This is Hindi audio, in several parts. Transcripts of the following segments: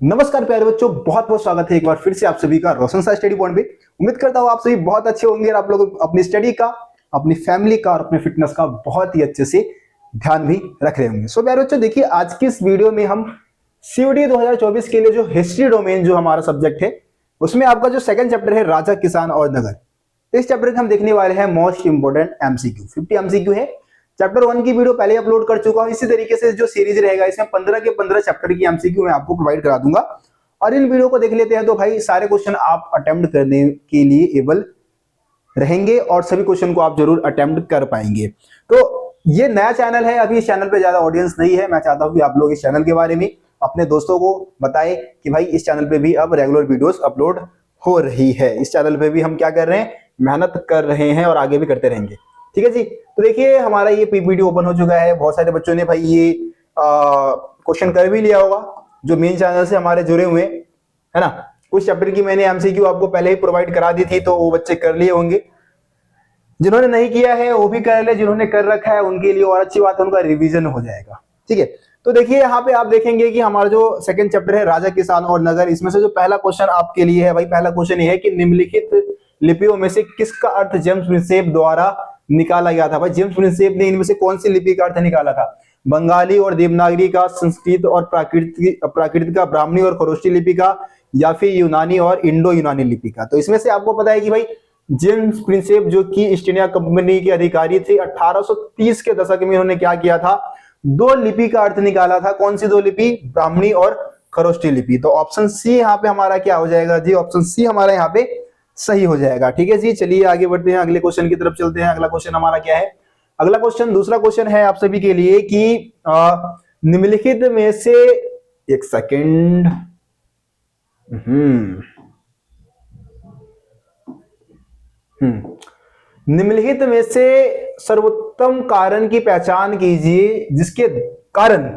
नमस्कार प्यारे बच्चों, बहुत बहुत स्वागत है एक बार फिर से आप सभी का रोशन सा स्टडी पॉइंट पे। उम्मीद करता हूँ आप सभी बहुत अच्छे होंगे और आप लोग अपनी स्टडी का, अपनी फैमिली का और अपने फिटनेस का बहुत ही अच्छे से ध्यान भी रख रहे होंगे। सो प्यारे बच्चों, देखिए आज की इस वीडियो में हम सीयूईटी 2024 के लिए जो हिस्ट्री डोमेन जो हमारा सब्जेक्ट है उसमें आपका जो सेकंड चैप्टर है राजा, किसान और नगर, इस चैप्टर के हम देखने वाले हैं मोस्ट इंपोर्टेंट एमसीक्यू। 50 एमसीक्यू है। चैप्टर 1 की वीडियो पहले अपलोड कर चुका हूं। इसी तरीके से जो सीरीज रहेगा इसमें 15 के 15 चैप्टर की एमसीक्यू मैं आपको प्रोवाइड करा दूंगा और इन वीडियो को देख लेते हैं तो भाई सारे क्वेश्चन आप अटेम्प्ट करने के लिए एबल रहेंगे और सभी क्वेश्चन को आप जरूर अटेम्प्ट कर पाएंगे। तो ये नया चैनल है, अभी इस चैनल पे ज्यादा ऑडियंस नहीं है। मैं चाहता हूं कि आप लोग इस चैनल के बारे में अपने दोस्तों को बताएं कि भाई इस चैनल पे भी अब रेगुलर वीडियोस अपलोड हो रही है। इस चैनल पे भी हम क्या कर रहे हैं, मेहनत कर रहे हैं और आगे भी करते रहेंगे। ठीक है जी। तो देखिए हमारा ये पीपीटी ओपन हो चुका है। बहुत सारे बच्चों ने भाई ये क्वेश्चन कर भी लिया होगा जो मेन चैनल से हमारे जुड़े हुए है ना। कुछ चैप्टर की मैंने एमसीक्यू आपको पहले ही प्रोवाइड करा दी थी तो वो बच्चे कर लिए होंगे। जिन्होंने नहीं किया है वो भी कर ले, जिन्होंने कर रखा है उनके लिए और अच्छी बात है, उनका रिवीजन हो जाएगा। ठीक है। तो देखिए यहाँ पे आप देखेंगे कि हमारा जो सेकंड चैप्टर है राजा, किसान और नगर, इसमें से जो पहला क्वेश्चन आपके लिए है भाई, पहला क्वेश्चन ये है कि निम्नलिखित लिपियों में से किसका अर्थ जेम्स प्रिंसेप द्वारा निकाला गया था। भाई जेम्स प्रिंसेप ने इनमें से कौन सी लिपि का अर्थ निकाला था? बंगाली और देवनागरी का, संस्कृत और प्राकृत का, ब्राह्मणी और खरोष्टी लिपि का, या फिर यूनानी और इंडो यूनानी लिपि का। तो इसमें से आपको पता है कि भाई जेम्स प्रिंसेप जो कि ईस्ट इंडिया कंपनी के अधिकारी थे, 1830 के दशक में उन्होंने क्या किया था, दो लिपि का अर्थ निकाला था। कौन सी दो लिपि? ब्राह्मणी और खरोष्टी लिपि। तो ऑप्शन सी यहाँ पे हमारा क्या हो जाएगा जी? ऑप्शन सी हमारा यहाँ पे सही हो जाएगा। ठीक है जी। चलिए आगे बढ़ते हैं, अगले क्वेश्चन की तरफ चलते हैं। अगला क्वेश्चन हमारा क्या है? अगला क्वेश्चन, दूसरा क्वेश्चन है आप सभी के लिए कि निम्नलिखित में से, एक सेकेंड, निम्नलिखित में से सर्वोत्तम कारण की पहचान कीजिए जिसके कारण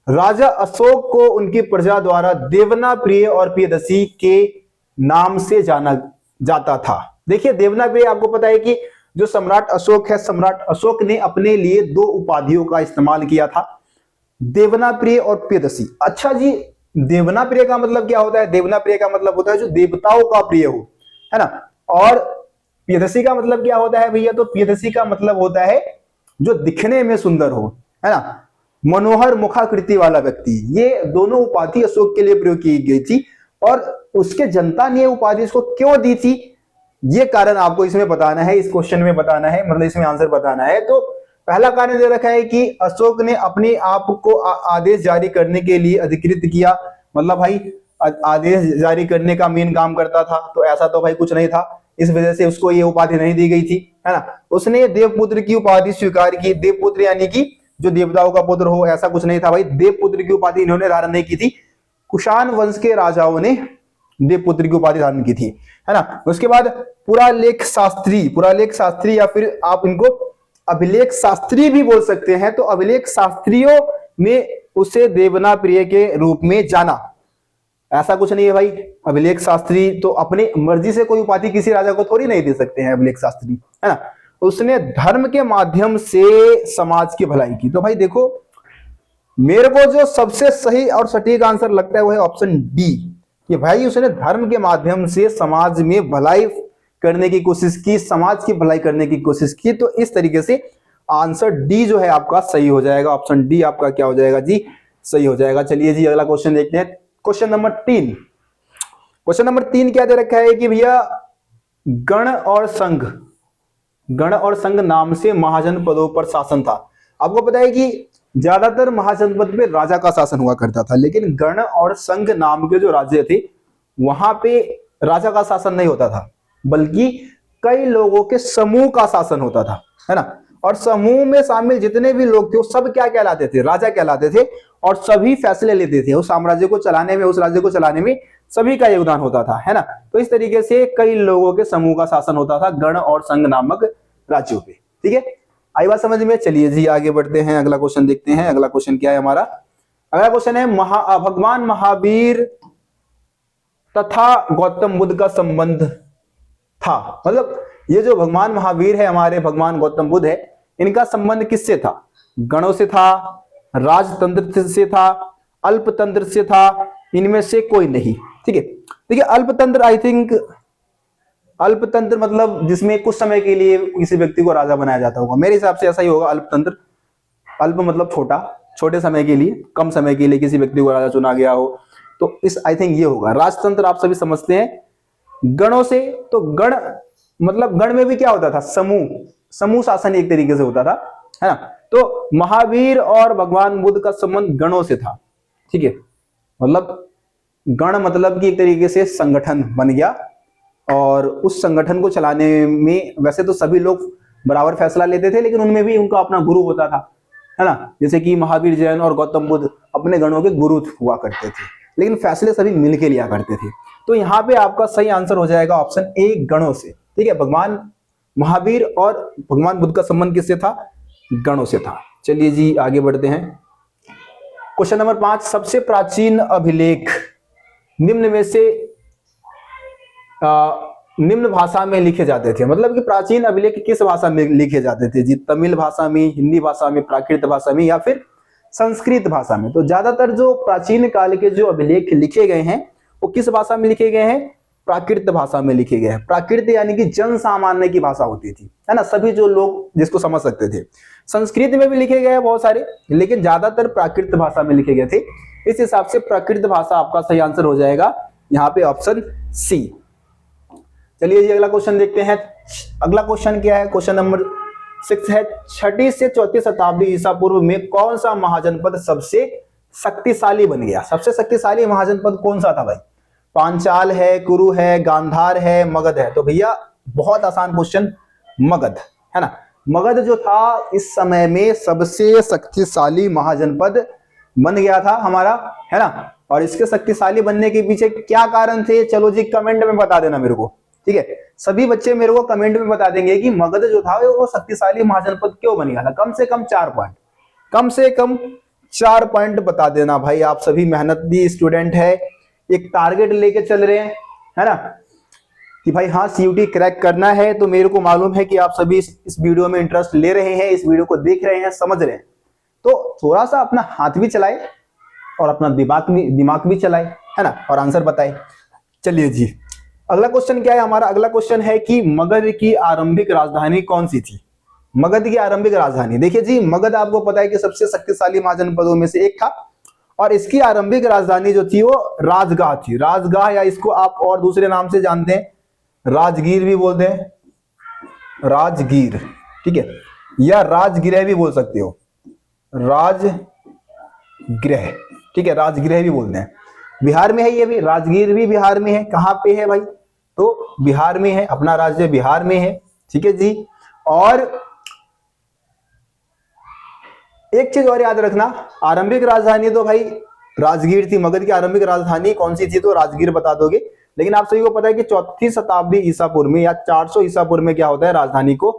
राजा अशोक को उनकी प्रजा द्वारा देवना प्रिय और प्रियदर्शी के नाम से जाना जाता था। देखिए देवना प्रिय, आपको पता है कि जो सम्राट अशोक है, सम्राट अशोक ने अपने लिए दो उपाधियों का इस्तेमाल किया था, देवना प्रिय और प्रियदर्शी। अच्छा जी, देवना प्रिय का मतलब क्या होता है? देवना प्रिय का मतलब होता है जो देवताओं का प्रिय हो, है ना। और प्रियदर्शी का मतलब क्या होता है भैया? तो प्रियदर्शी का मतलब होता है जो दिखने में सुंदर हो, है ना, मनोहर मुखाकृति वाला व्यक्ति। ये दोनों उपाधि अशोक के लिए प्रयोग की गई थी और उसके जनता ने उपाधि इसको क्यों दी थी, ये कारण आपको इसमें बताना है, इस क्वेश्चन में बताना है, मतलब इसमें आंसर बताना है। तो पहला कारण दे रखा है कि अशोक ने अपने आप को आदेश जारी करने के लिए अधिकृत किया। मतलब भाई आदेश जारी करने का मेन काम करता था, तो ऐसा तो भाई कुछ नहीं था, इस वजह से उसको ये उपाधि नहीं दी गई थी, है ना। उसने देवपुत्र की उपाधि स्वीकार की। देवपुत्र यानी कि जो देवताओं का पुत्र हो, ऐसा कुछ नहीं था भाई। देवपुत्र की उपाधि इन्होंने धारण नहीं की थी, कुषाण वंश के राजाओं ने देवपुत्र की उपाधि धारण की थी, है ना। उसके बाद पुरालेख शास्त्री, पुरालेख शास्त्री या फिर आप इनको अभिलेख शास्त्री भी बोल सकते हैं। तो अभिलेख शास्त्रियों ने उसे देवना प्रिय के रूप में जाना। ऐसा कुछ नहीं है भाई, अभिलेख शास्त्री तो अपनी मर्जी से कोई उपाधि किसी राजा को थोड़ी नहीं दे सकते हैं, अभिलेख शास्त्री, है ना। उसने धर्म के माध्यम से समाज की भलाई की। तो भाई देखो, मेरे को जो सबसे सही और सटीक आंसर लगता है वो है ऑप्शन डी, कि भाई उसने धर्म के माध्यम से समाज में भलाई करने की कोशिश की, समाज की भलाई करने की कोशिश की। तो इस तरीके से आंसर डी जो है आपका सही हो जाएगा। ऑप्शन डी आपका क्या हो जाएगा जी? सही हो जाएगा। चलिए जी अगला क्वेश्चन देखते हैं। Question number 3। क्वेश्चन नंबर 3 क्या दे रखा है कि भैया गण और संघ, गण और संघ नाम से महाजनपदों पर शासन था। आपको पता है कि ज्यादातर महाजनपद पे राजा का शासन हुआ करता था, लेकिन गण और संघ नाम के जो राज्य थे वहां पे राजा का शासन नहीं होता था, बल्कि कई लोगों के समूह का शासन होता था, है ना। और समूह में शामिल जितने भी लोग थे वो सब क्या कहलाते थे? राजा कहलाते थे। और सभी फैसले लेते थे उस साम्राज्य को चलाने में, उस राज्य को चलाने में सभी का योगदान होता था, है ना। तो इस तरीके से कई लोगों के समूह का शासन होता था गण और संघ नामक राज्यों पे। ठीक है, आई बात समझ में? चलिए जी आगे बढ़ते हैं, अगला क्वेश्चन देखते हैं। अगला क्वेश्चन क्या है हमारा? अगला क्वेश्चन है भगवान महावीर तथा गौतम बुद्ध का संबंध था। मतलब ये जो भगवान महावीर है, हमारे भगवान गौतम बुद्ध है, इनका संबंध किससे था? गणों से था, राजतंत्र से था, अल्पतंत्र से था, इनमें से कोई नहीं। ठीक है, देखिए अल्पतंत्र, आई थिंक अल्पतंत्र मतलब जिसमें कुछ समय के लिए किसी व्यक्ति को राजा बनाया जाता होगा, मेरे हिसाब से ऐसा ही होगा अल्पतंत्र। अल्प मतलब छोटा, छोटे समय के लिए, कम समय के लिए किसी व्यक्ति को राजा चुना गया हो, तो इस आई थिंक ये होगा। राजतंत्र आप सभी समझते हैं गणों से, तो गण मतलब गण में भी क्या होता था, समूह, समूह शासन एक तरीके से होता था, है ना। तो महावीर और भगवान बुद्ध का संबंध गणों से था। ठीक है, मतलब गण मतलब कि एक तरीके से संगठन बन गया, और उस संगठन को चलाने में वैसे तो सभी लोग बराबर फैसला लेते थे, लेकिन उनमें भी उनका अपना गुरु होता था, है ना। जैसे कि महावीर जैन और गौतम बुद्ध अपने गणों के गुरु हुआ करते थे, लेकिन फैसले सभी मिलके लिया करते थे। तो यहाँ पे आपका सही आंसर हो जाएगा ऑप्शन ए, गणों से। ठीक है, भगवान महावीर और भगवान बुद्ध का संबंध किससे था, गणों से था। चलिए जी आगे बढ़ते हैं। क्वेश्चन नंबर 5, सबसे प्राचीन अभिलेख निम्न में से निम्न भाषा में लिखे जाते थे। मतलब कि प्राचीन अभिलेख किस भाषा में लिखे जाते थे जी, तमिल भाषा में, हिंदी भाषा में, प्राकृत भाषा में, या फिर संस्कृत भाषा में। तो ज्यादातर जो प्राचीन काल के जो अभिलेख लिखे गए हैं वो किस भाषा में लिखे गए हैं, प्राकृत भाषा में लिखे गए हैं। प्राकृत यानी कि जन सामान्य की भाषा होती थी, है ना, सभी जो लोग जिसको समझ सकते थे। संस्कृत में भी लिखे गए हैं बहुत सारे, लेकिन ज्यादातर प्राकृत भाषा में लिखे गए थे। इस हिसाब से प्राकृत भाषा आपका सही आंसर हो जाएगा यहाँ पे ऑप्शन सी। चलिए जी अगला क्वेश्चन देखते हैं। अगला क्वेश्चन क्या है, क्वेश्चन नंबर 6 है, 6ठी से 4वीं शताब्दी ईसा पूर्व में कौन सा महाजनपद सबसे शक्तिशाली बन गया। सबसे शक्तिशाली महाजनपद कौन सा था भाई, पांचाल है, कुरु है, गांधार है, मगध है। तो भैया बहुत आसान क्वेश्चन, मगध, है ना। मगध जो था इस समय में सबसे शक्तिशाली महाजनपद बन गया था हमारा, है ना। और इसके शक्तिशाली बनने के पीछे क्या कारण थे, चलो जी कमेंट में बता देना मेरे को। ठीक है, सभी बच्चे मेरे को कमेंट में बता देंगे कि मगध जो था वो शक्तिशाली महाजनपद क्यों बन गया था। कम से कम 4 पॉइंट, कम से कम 4 पॉइंट बता देना भाई। आप सभी मेहनती स्टूडेंट है, एक टारगेट लेके चल रहे हैं, है ना, कि भाई हाँ सीयूटी क्रैक करना है। तो मेरे को मालूम है कि आप सभी इस वीडियो में इंटरेस्ट ले रहे हैं, इस वीडियो को देख रहे हैं, समझ रहे हैं। तो थोड़ा सा अपना हाथ भी चलाए और अपना दिमाग भी चलाए, है ना, और आंसर बताए। चलिए जी अगला क्वेश्चन क्या है हमारा, अगला क्वेश्चन है कि मगध की आरंभिक राजधानी कौन सी थी। मगध की आरंभिक राजधानी, देखिए जी मगध आपको पता है कि सबसे शक्तिशाली महाजनपदों में से एक था, और इसकी आरंभिक राजधानी जो थी वो राजगाह थी। राजगाह, या इसको आप और दूसरे नाम से जानते हैं, राजगीर भी बोलते हैं, राजगीर, ठीक है, या राजगृह भी बोल सकते हो, राजगृह, ठीक है, राजगृह भी बोलते हैं। बिहार में है ये भी, राजगीर भी बिहार में है। कहां पे है भाई, तो बिहार में है, अपना राज्य बिहार में है। ठीक है जी, और एक चीज और याद रखना, आरंभिक राजधानी तो भाई राजगीर थी। मगध की आरंभिक राजधानी कौन सी थी, तो राजगीर बता दोगे। लेकिन आप सभी को पता है कि 4वीं शताब्दी ईसा पूर्व में या 400 ईसा पूर्व में क्या होता है, राजधानी को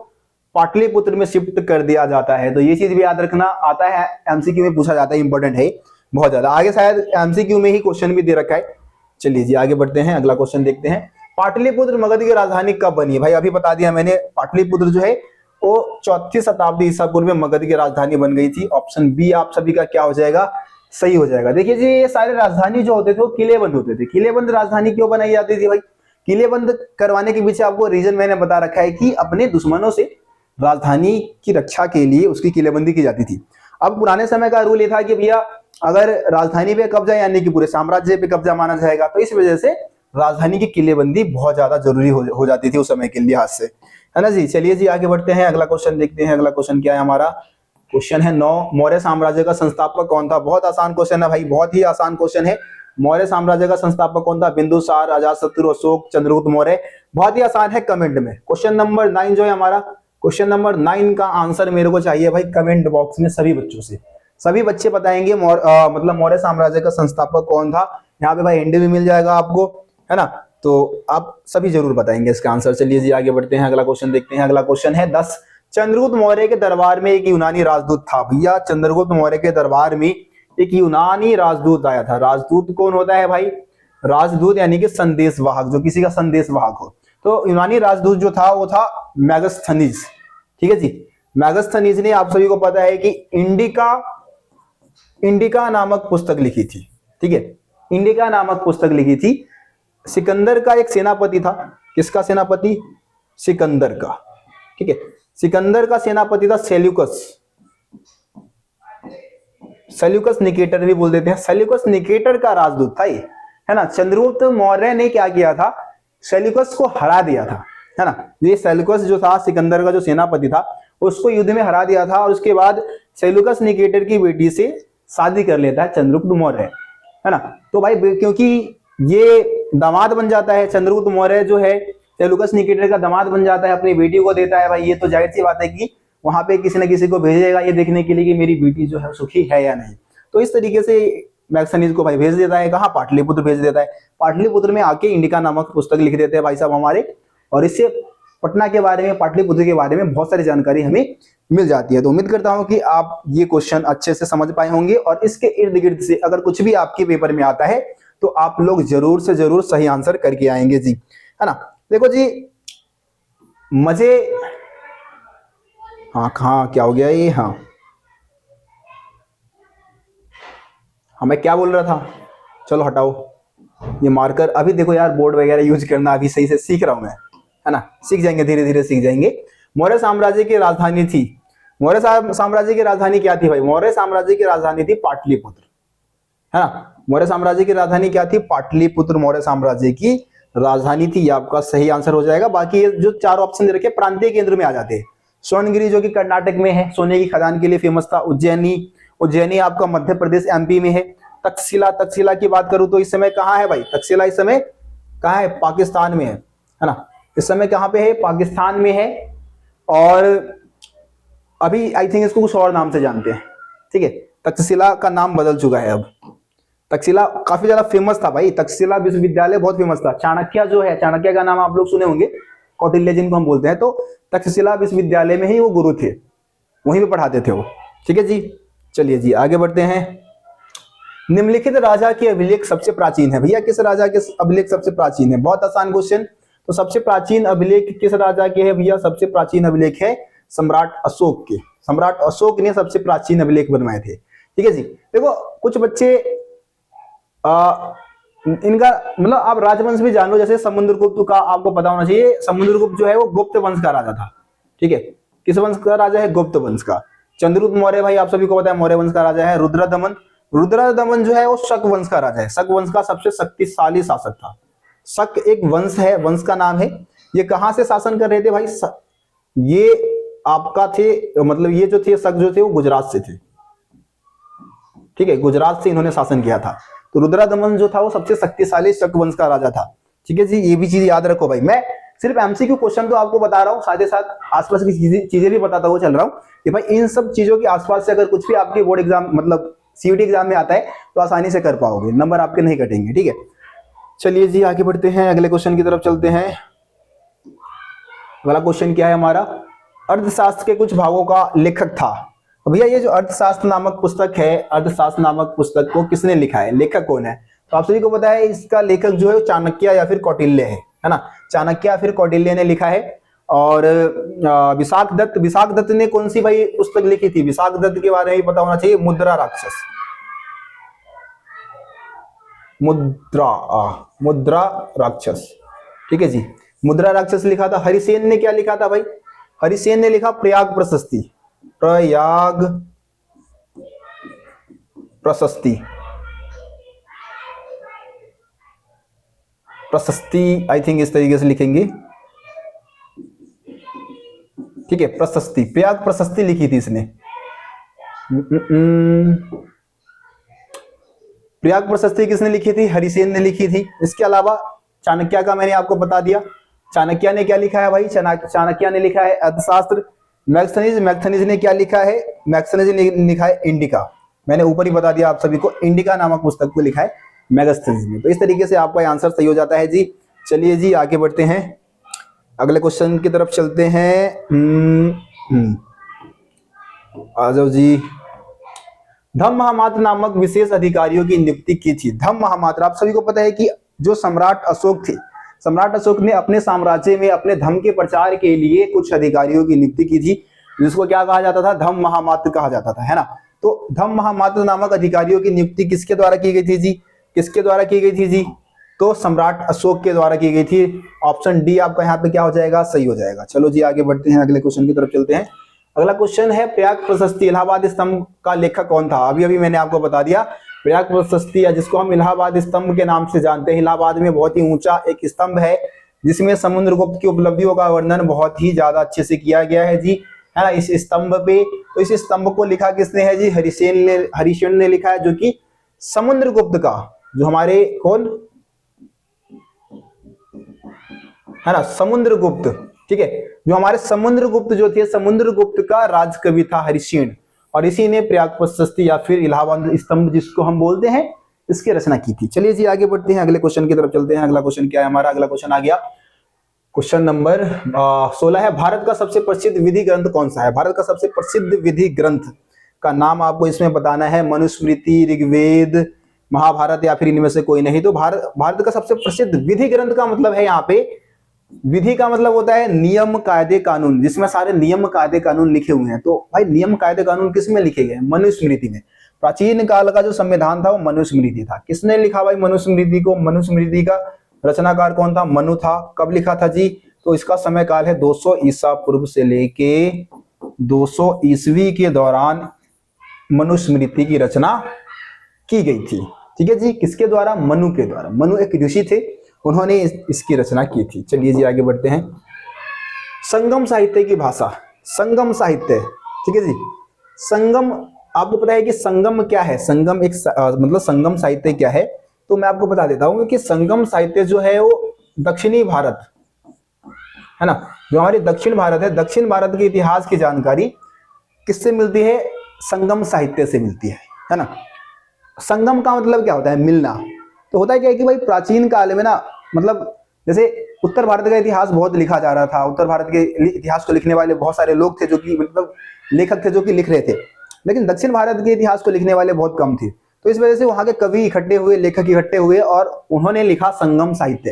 पाटलिपुत्र में शिफ्ट कर दिया जाता है। तो ये चीज भी याद रखना, आता है एमसीक्यू में पूछा जाता है, इंपॉर्टेंट है बहुत ज्यादा। आगे शायद एमसीक्यू में ही क्वेश्चन भी दे रखा है। चलिए जी आगे बढ़ते हैं, अगला क्वेश्चन देखते हैं। पाटलिपुत्र मगध की राजधानी कब बनी, भाई अभी बता दिया मैंने, पाटलिपुत्र जो है वो 4वीं शताब्दी ईसा पूर्व में मगध की राजधानी बन गई थी। ऑप्शन बी आप सभी का क्या हो जाएगा, सही हो जाएगा। देखिए जी ये सारे राजधानी जो होते थे वो किलेबंद होते थे। किलेबंद राजधानी क्यों बनाई जाती थी भाई, किलेबंद करवाने के पीछे आपको रीजन मैंने बता रखा है कि अपने दुश्मनों से राजधानी की रक्षा के लिए उसकी किलेबंदी की जाती थी। अब पुराने समय का रूल ये था कि भैया अगर राजधानी पे कब्जा यानी कि पूरे साम्राज्य पे कब्जा माना जाएगा, तो इस वजह से राजधानी की किलेबंदी बहुत ज्यादा जरूरी हो जाती थी उस समय के लिहाज से, है ना जी। चलिए जी आगे बढ़ते हैं, अगला क्वेश्चन देखते हैं। अगला क्वेश्चन क्या है हमारा, क्वेश्चन है 9, मौर्य साम्राज्य का संस्थापक कौन था। बहुत आसान क्वेश्चन है भाई, बहुत ही आसान क्वेश्चन है। मौर्य साम्राज्य का संस्थापक कौन था, बिंदुसार, अजातशत्रु, अशोक, चंद्रगुप्त मौर्य। बहुत ही आसान है, कमेंट में। क्वेश्चन नंबर 9 जो है हमारा, क्वेश्चन नंबर 9 का आंसर मेरे को चाहिए भाई कमेंट बॉक्स में सभी बच्चों से। सभी बच्चे बताएंगे मतलब मौर्य साम्राज्य का संस्थापक कौन था। यहाँ पे भाई एंडी भी मिल जाएगा आपको, है ना, तो आप सभी जरूर बताएंगे इसका आंसर। चलिए जी आगे बढ़ते हैं, अगला क्वेश्चन देखते हैं। अगला क्वेश्चन है 10, चंद्रगुप्त मौर्य के दरबार में एक यूनानी राजदूत था। भैया चंद्रगुप्त मौर्य के दरबार में एक यूनानी राजदूत आया था। राजदूत कौन होता है भाई, राजदूत यानी कि संदेशवाहक, जो किसी का संदेशवाहक हो। तो यूनानी राजदूत जो था वो था मैगस्थनीज, ठीक है जी। मैगस्थनीज ने, आप सभी को पता है कि इंडिका नामक पुस्तक लिखी थी, ठीक है। इंडिका नामक पुस्तक लिखी थी। सिकंदर का एक सेनापति था। किसका सेनापति? सिकंदर का। ठीक है, सिकंदर का सेनापति था सेल्यूकस। सेल्यूकस निकेटर भी बोल देते हैं। सेल्यूकस निकेटर का राजदूत था ये, है ना। चंद्रगुप्त मौर्य ने क्या किया था? सेल्यूकस को हरा दिया था, है ना। ये सेल्यूकस जो था, सिकंदर का जो सेनापति था, उसको युद्ध में हरा दिया था और उसके बाद सेल्यूकस निकेटर की बेटी से शादी कर लेता है चंद्रगुप्त मौर्य, है ना। तो भाई क्योंकि ये दामाद बन जाता है, चंद्रगुप्त मौर्य जो है सेल्यूकस निकेटर का दामाद बन जाता है, अपनी बेटी को देता है। भाई ये तो जाहिर सी बात है कि वहां पे किसी न किसी को भेजेगा ये देखने के लिए कि मेरी बेटी जो है सुखी है या नहीं। तो इस तरीके से मैक्सनीज को भाई भेज देता है। कहाँ? पाटलिपुत्र भेज देता है। पाटलिपुत्र में आके इंडिका नामक पुस्तक लिख देते हैं भाई साहब हमारे, और इससे पटना के बारे में, पाटलिपुत्र के बारे में बहुत सारी जानकारी हमें मिल जाती है। तो उम्मीद करता हूं कि आप ये क्वेश्चन अच्छे से समझ पाए होंगे और इसके इर्द गिर्द से अगर कुछ भी आपके पेपर में आता है तो आप लोग जरूर से जरूर सही आंसर करके आएंगे जी, है ना। देखो जी, मजे, हाँ कहाँ क्या हो गया ये, हाँ मैं क्या बोल रहा था, चलो हटाओ ये मार्कर। अभी देखो यार, बोर्ड वगैरह यूज करना अभी सही से सीख रहा हूं मैं, है ना। सीख जाएंगे, धीरे धीरे सीख जाएंगे। मौर्य साम्राज्य की राजधानी थी, मौर्य साम्राज्य की राजधानी क्या थी भाई? मौर्य साम्राज्य की राजधानी थी पाटलिपुत्र, है ना। मौर्य साम्राज्य की राजधानी क्या थी? पाटलिपुत्र मौर्य साम्राज्य की राजधानी थी। ये आपका सही आंसर हो जाएगा। बाकी ये जो चार ऑप्शन दे रखे प्रांतीय केंद्र में आ जाते हैं। स्वर्णगिरी जो कि कर्नाटक में है, सोने की खदान के लिए फेमस था। उज्जैनी आपका मध्य प्रदेश एमपी में है। तक्षशिला की बात करूं तो इस समय कहां है भाई? तक्षशिला इस समय कहां है? पाकिस्तान में है ना। इस समय कहां पे है? पाकिस्तान में है। और अभी आई थिंक इसको कुछ और नाम से जानते हैं, ठीक है। तक्षशिला का नाम बदल चुका है अब। तक्षशिला काफी ज्यादा फेमस था भाई, तक्षशिला विश्वविद्यालय बहुत फेमस था। चाणक्य जो है, चाणक्य का नाम आप लोग सुने होंगे, कौटिल्य जिनको हम बोलते हैं, तो तक्षशिला विश्वविद्यालय में ही वो गुरु थे, वहीं पे पढ़ाते थे वो, ठीक है जी। चलिए जी आगे बढ़ते हैं। निम्नलिखित राजा के अभिलेख सबसे प्राचीन है। भैया किस राजा के अभिलेख सबसे प्राचीन है? बहुत आसान क्वेश्चन। तो सबसे प्राचीन अभिलेख किस राजा के है भैया? सबसे प्राचीन अभिलेख है सम्राट अशोक के। सम्राट अशोक ने सबसे प्राचीन अभिलेख बनवाए थे, ठीक है जी। देखो कुछ बच्चे इनका मतलब आप राजवंश भी जान लो, जैसे समुद्रगुप्त का आपको पता होना चाहिए। समुद्रगुप्त जो है वो गुप्त वंश का राजा था, ठीक है। किस वंश का राजा है? गुप्त वंश का। चंद्रगुप्त मौर्य भाई आप सभी को पता है मौर्य वंश का राजा है। रुद्रदमन जो है वो शक वंश का राजा है। शक वंश का सबसे शक्तिशाली शासक था। शक एक वंश है, वंश का नाम है। ये कहां से शासन कर रहे थे भाई? ये आपका थे, मतलब ये जो थे शक जो थे वो गुजरात से थे, ठीक है। गुजरात से इन्होंने शासन किया था। तो रुद्रदमन जो था वो सबसे शक्तिशाली शक वंश का राजा था, ठीक है जी। ये भी चीज याद रखो भाई। मैं सिर्फ एमसीक्यू क्वेश्चन तो आपको बता रहा हूँ, साथ ही साथ आसपास की चीजें भी बताता हुआ चल रहा हूँ कि भाई इन सब चीजों के आसपास से अगर कुछ भी आपके बोर्ड एग्जाम मतलब सीयूटी एग्जाम में आता है तो आसानी से कर पाओगे, नंबर आपके नहीं कटेंगे, ठीक है। चलिए जी आगे बढ़ते हैं, अगले क्वेश्चन की तरफ चलते हैं। अगला क्वेश्चन क्या है हमारा? अर्थशास्त्र के कुछ भागों का लेखक था। भैया ये जो अर्थशास्त्र नामक पुस्तक है, अर्थशास्त्र नामक पुस्तक को किसने लिखा है? लेखक कौन है? तो आप सभी को पता है इसका लेखक जो है चाणक्य या फिर कौटिल्य है ना। चाणक्य या फिर कौटिल्य ने लिखा है। और विशाख दत्त ने कौन सी भाई पुस्तक लिखी थी? विशाख दत्त के बारे में पता होना चाहिए, मुद्रा राक्षस। मुद्रा राक्षस, ठीक है जी। मुद्रा राक्षस लिखा था। हरिसेन ने क्या लिखा था भाई? हरिसेन ने लिखा प्रयाग प्रशस्ति। प्रयाग प्रशस्ति, प्रशस्ति आई थिंक इस तरीके से लिखेंगे, ठीक है। प्रशस्ति, प्रयाग प्रशस्ति लिखी थी इसने। प्रयाग प्रशस्ति किसने लिखी थी? हरिसेन ने लिखी थी। इसके अलावा चाणक्य का मैंने आपको बता दिया। चाणक्य ने क्या लिखा है भाई? चाणक्य ने लिखा है अर्थशास्त्र। मैक्सनीज ने क्या लिखा है? मैक्सनीज ने लिखा है इंडिका। मैंने ऊपर ही बता दिया आप सभी को, इंडिका नामक पुस्तक को लिखा है मैगस्थनीज ने। तो इस तरीके से आपका आंसर सही हो जाता है जी। चलिए जी आगे बढ़ते हैं, अगले क्वेश्चन की तरफ चलते हैं। आ जाओ जी। धम्म महामात्र नामक विशेष अधिकारियों की नियुक्ति की थी। धम्म महामात्र आप सभी को पता है कि जो सम्राट अशोक थे, सम्राट अशोक ने अपने साम्राज्य में अपने धर्म के प्रचार के लिए कुछ अधिकारियों की नियुक्ति की थी, जिसको क्या कहा जाता था? धम्म महामात्र कहा जाता था, है ना। तो धम्म महामात्र नामक अधिकारियों की नियुक्ति किसके द्वारा की गई थी जी? किसके द्वारा की गई थी जी? तो सम्राट अशोक के द्वारा की गई थी। ऑप्शन डी आपका यहाँ पे क्या हो जाएगा? सही हो जाएगा। चलो जी आगे बढ़ते हैं, अगले क्वेश्चन की तरफ चलते हैं। अगला क्वेश्चन है, प्रयाग प्रशस्ति इलाहाबाद स्तंभ का लेखक कौन था? अभी अभी मैंने आपको बता दिया, प्रयाग प्रशस्ति या जिसको हम इलाहाबाद स्तंभ के नाम से जानते हैं, इलाहाबाद में बहुत ही ऊंचा एक स्तंभ है जिसमें समुद्रगुप्त की उपलब्धियों का वर्णन बहुत ही ज्यादा अच्छे से किया गया है जी, है ना, इस स्तंभ पे। तो इस स्तंभ को लिखा किसने है जी? हरिसेन ने लिखा है, जो कि समुद्रगुप्त का, जो हमारे कौन है ना, समुद्रगुप्त, ठीक है, जो हमारे समुद्रगुप्त जो थे, समुद्रगुप्त का राजकवि था हरिसेन, और इसी ने प्रयाग प्रशस्ति या फिर इलाहाबाद स्तंभ जिसको हम बोलते हैं, इसकी रचना की थी। चलिए जी आगे बढ़ते हैं, अगले क्वेश्चन की तरफ चलते हैं। अगला क्वेश्चन क्या है हमारा? अगला क्वेश्चन आ गया, क्वेश्चन नंबर 16 है, भारत का सबसे प्रसिद्ध विधि ग्रंथ कौन सा है? भारत का सबसे प्रसिद्ध विधि ग्रंथ का नाम आपको इसमें बताना है। मनुस्मृति, ऋग्वेद, महाभारत या फिर इनमें से कोई नहीं। तो भारत का सबसे प्रसिद्ध विधि ग्रंथ का मतलब है, यहाँ पे विधि का मतलब होता है नियम, कायदे, कानून, जिसमें सारे नियम, कायदे, कानून लिखे हुए हैं। तो भाई नियम, कायदे, कानून किस में लिखे गए? मनुस्मृति में। प्राचीन काल का जो संविधान था वो मनुस्मृति था। किसने लिखा भाई मनुस्मृति को? मनुस्मृति का रचनाकार कौन था? मनु था। कब लिखा था जी? तो इसका समय काल है 200 ईसा पूर्व से लेके 200 ईस्वी के दौरान मनुस्मृति की रचना की गई थी। ठीक है जी, किसके द्वारा? मनु के द्वारा। मनु एक ऋषि थे, उन्होंने इसकी रचना की थी। चलिए जी आगे बढ़ते हैं। संगम साहित्य की भाषा, संगम साहित्य, ठीक है जी। संगम, आपको पता है कि संगम क्या है? संगम एक मतलब संगम साहित्य क्या है, तो मैं आपको बता देता हूं कि संगम साहित्य जो है वो दक्षिणी भारत, है ना, जो हमारे दक्षिण भारत है, दक्षिण भारत के इतिहास की जानकारी किससे मिलती है? संगम साहित्य से मिलती है ना। संगम का मतलब क्या होता है? मिलना। तो होता है क्या है कि भाई प्राचीन काल में ना, मतलब जैसे उत्तर भारत का इतिहास बहुत लिखा जा रहा था, उत्तर भारत के इतिहास को लिखने वाले बहुत सारे लोग थे, जो कि मतलब लेखक थे जो कि लिख रहे थे, लेकिन दक्षिण भारत के इतिहास को लिखने वाले बहुत कम थे। तो इस वजह से वहां के कवि इकट्ठे हुए, लेखक इकट्ठे हुए और उन्होंने लिखा संगम साहित्य,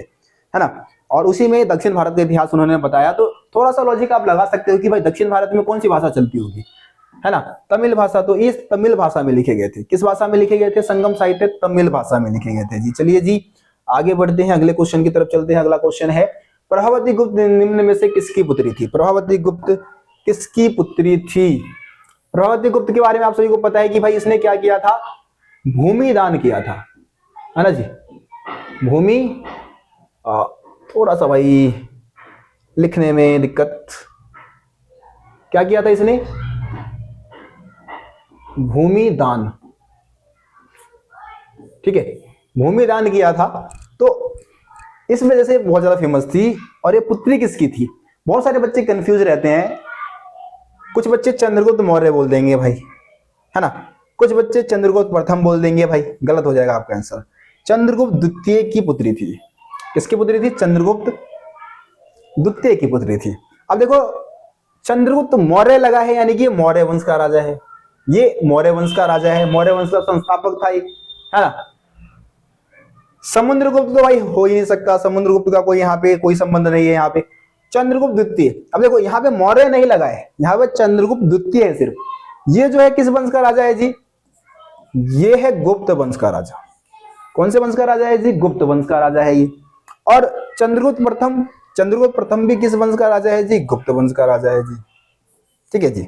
है ना, और उसी में दक्षिण भारत का इतिहास उन्होंने बताया। तो थोड़ा सा लॉजिक आप लगा सकते हो कि भाई दक्षिण भारत में कौन सी भाषा चलती होगी, है ना, तमिल भाषा। तो इस तमिल भाषा में लिखे गए थे। किस भाषा में लिखे गए थे? संगम साहित्य तमिल भाषा में लिखे गए थे जी। चलिए जी आगे बढ़ते हैं, अगले क्वेश्चन की तरफ चलते हैं। अगला क्वेश्चन है, प्रभावती गुप्त निम्न में से किसकी पुत्री थी? प्रभावती गुप्त किसकी पुत्री थी? प्रभावती गुप्त के बारे में आप सभी को पता है कि भाई इसने क्या किया था? भूमि दान किया था, है ना जी। भूमि, थोड़ा सा भाई लिखने में दिक्कत, क्या किया था इसने? भूमि दान, ठीक है, भूमि दान किया था। तो इस वजह से बहुत ज्यादा फेमस थी। और ये पुत्री किसकी थी? बहुत सारे बच्चे कंफ्यूज रहते हैं। कुछ बच्चे चंद्रगुप्त मौर्य बोल देंगे भाई, है ना, कुछ बच्चे चंद्रगुप्त प्रथम बोल देंगे भाई, गलत हो जाएगा आपका आंसर। चंद्रगुप्त द्वितीय की पुत्री थी। किसकी पुत्री थी? चंद्रगुप्त द्वितीय की पुत्री थी। अब देखो, चंद्रगुप्त मौर्य लगा है, यानी कि मौर्य वंश का राजा है, ये मौर्य वंश का राजा है, मौर्य वंश का संस्थापक था, है ना। समुद्रगुप्त तो भाई हो ही नहीं सकता, समुद्रगुप्त का कोई यहाँ पे कोई संबंध नहीं है। यहाँ पे चंद्रगुप्त द्वितीय, अब देखो यहाँ पे मौर्य नहीं लगा है, यहाँ पे चंद्रगुप्त द्वितीय है सिर्फ। ये जो है किस वंश का राजा है जी? ये है गुप्त वंश का राजा। कौन से वंश का राजा है जी? गुप्त वंश का राजा है ये। और चंद्रगुप्त प्रथम भी किस वंश का राजा है जी? गुप्त वंश का राजा है जी। ठीक है जी,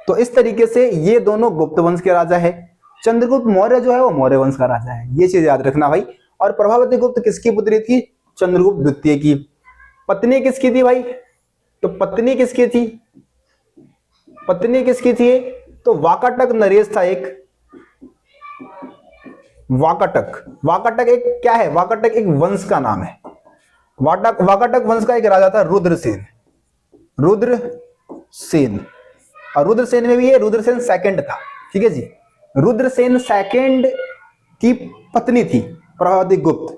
तो इस तरीके से ये दोनों गुप्त वंश के राजा है। चंद्रगुप्त मौर्य जो है वो मौर्य वंश का राजा है, ये चीज याद रखना भाई। और प्रभावती गुप्त किसकी पुत्री थी? चंद्रगुप्त द्वितीय की। पत्नी किसकी थी भाई? तो पत्नी किसकी थी? पत्नी किसकी थी? तो वाकाटक नरेश था एक। वाकाटक एक क्या है? वाकाटक एक वंश का नाम है। वाकाटक वंश का एक राजा था रुद्रसेन। और रुद्रसेन में भी है, रुद्रसेन सेकंड था। ठीक है जी, रुद्रसेन सेकंड की पत्नी थी प्रभावती गुप्त।